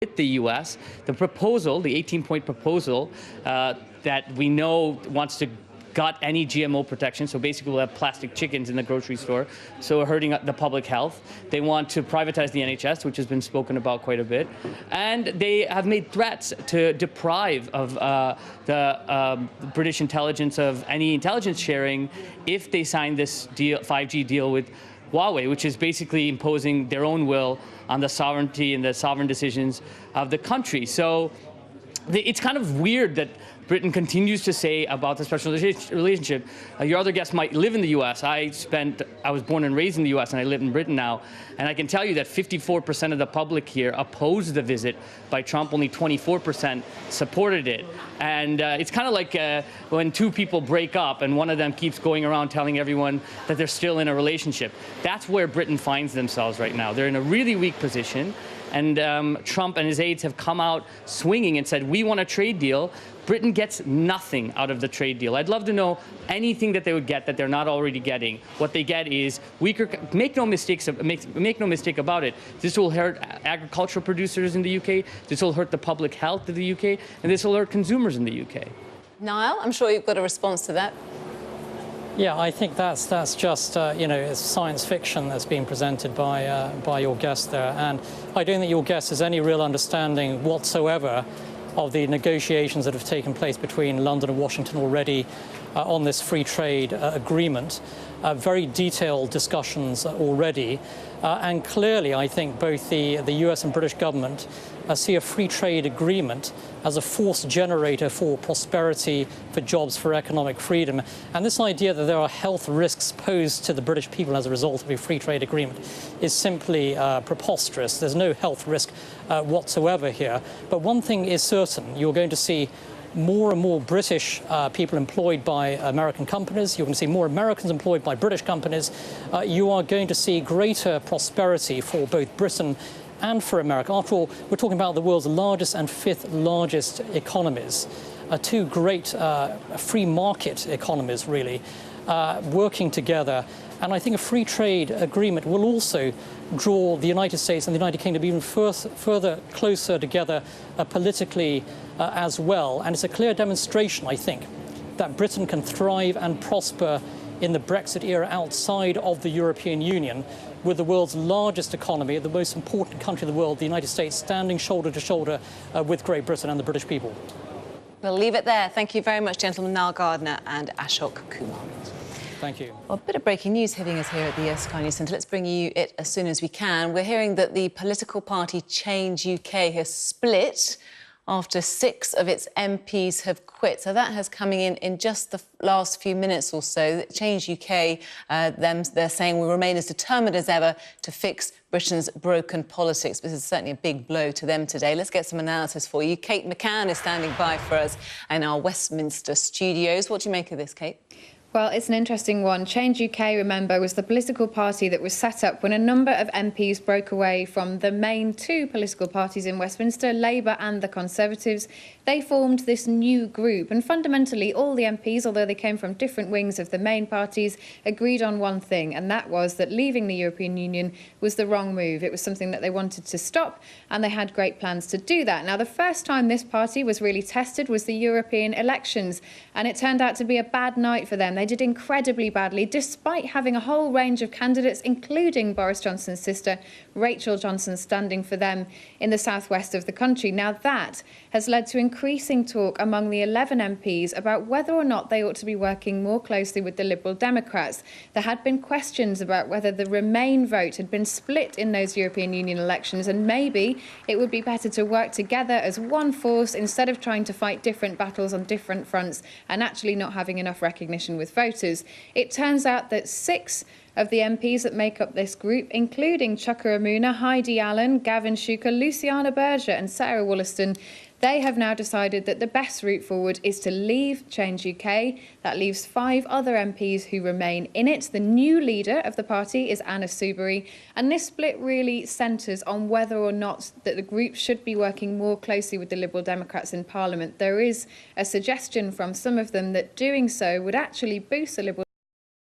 with the U.S. The proposal, the 18-point proposal that we know wants to gut any GMO protection. So basically we'll have plastic chickens in the grocery store, so hurting the public health. They want to privatize the NHS, which has been spoken about quite a bit. And they have made threats to deprive of the British intelligence of any intelligence sharing if they sign this deal, 5G deal with Huawei, which is basically imposing their own will on the sovereignty and the sovereign decisions of the country. So it's kind of weird that Britain continues to say about the special relationship. Your other guests might live in the U.S. I was born and raised in the U.S. and I live in Britain now. And I can tell you that 54% of the public here opposed the visit by Trump. Only 24% supported it. And it's kind of like when two people break up and one of them keeps going around telling everyone that they're still in a relationship. That's where Britain finds themselves right now. They're in a really weak position. And Trump and his aides have come out swinging and said, we want a trade deal. Britain gets nothing out of the trade deal. I'd love to know anything that they would get that they're not already getting. What they get is weaker. Make no mistake about it. This will hurt agricultural producers in the UK. This will hurt the public health of the UK, and this will hurt consumers in the UK. Niall, I'm sure you've got a response to that. Yeah, I think that's just it's science fiction that's being presented by your guest there, and I don't think your guest has any real understanding whatsoever of the negotiations that have taken place between London and Washington already on this free trade agreement. Very detailed discussions already, and clearly I think both the US and British government see a free trade agreement as a force generator for prosperity, for jobs, for economic freedom. And this idea that there are health risks posed to the British people as a result of a free trade agreement is simply preposterous. There's no health risk whatsoever here. But one thing is certain, you're going to see more and more British people employed by American companies. You're going to see more Americans employed by British companies. You are going to see greater prosperity for both Britain and for America. After all, we're talking about the world's largest and fifth largest economies, two great free market economies, really, working together. And I think a free trade agreement will also draw the United States and the United Kingdom even further closer together politically as well. And it's a clear demonstration, I think, that Britain can thrive and prosper in the Brexit era outside of the European Union, with the world's largest economy, the most important country in the world, the United States, standing shoulder to shoulder with Great Britain and the British people. We'll leave it there. Thank you very much, gentlemen. Niall Gardner and Ashok Kumar. Thank you. Well, a bit of breaking news hitting us here at the Sky News Centre. Let's bring you it as soon as we can. We're hearing that the political party Change UK has split after 6 of its MPs have quit. So that has coming in just the last few minutes or so. Change UK, they're saying we remain as determined as ever to fix Britain's broken politics. This is certainly a big blow to them today. Let's get some analysis for you. Kate McCann is standing by for us in our Westminster studios. What do you make of this, Kate? Well, it's an interesting one. Change UK, remember, was the political party that was set up when a number of MPs broke away from the main 2 political parties in Westminster, Labour and the Conservatives. They formed this new group, and fundamentally all the MPs, although they came from different wings of the main parties, agreed on one thing, and that was that leaving the European Union was the wrong move. It was something that they wanted to stop, and they had great plans to do that. Now, the first time this party was really tested was the European elections, and it turned out to be a bad night for them. They did incredibly badly, despite having a whole range of candidates, including Boris Johnson's sister, Rachel Johnson, standing for them in the southwest of the country. Now, that has led to increasing talk among the 11 MPs about whether or not they ought to be working more closely with the Liberal Democrats. There had been questions about whether the Remain vote had been split in those European Union elections, and maybe it would be better to work together as one force instead of trying to fight different battles on different fronts and actually not having enough recognition with voters. It turns out that 6 of the MPs that make up this group, including Chuka Umunna, Heidi Allen, Gavin Shuker, Luciana Berger and Sarah Wollaston, they have now decided that the best route forward is to leave Change UK. That leaves 5 other MPs who remain in it. The new leader of the party is Anna Soubry, and this split really centres on whether or not that the group should be working more closely with the Liberal Democrats in Parliament. There is a suggestion from some of them that doing so would actually boost the Liberal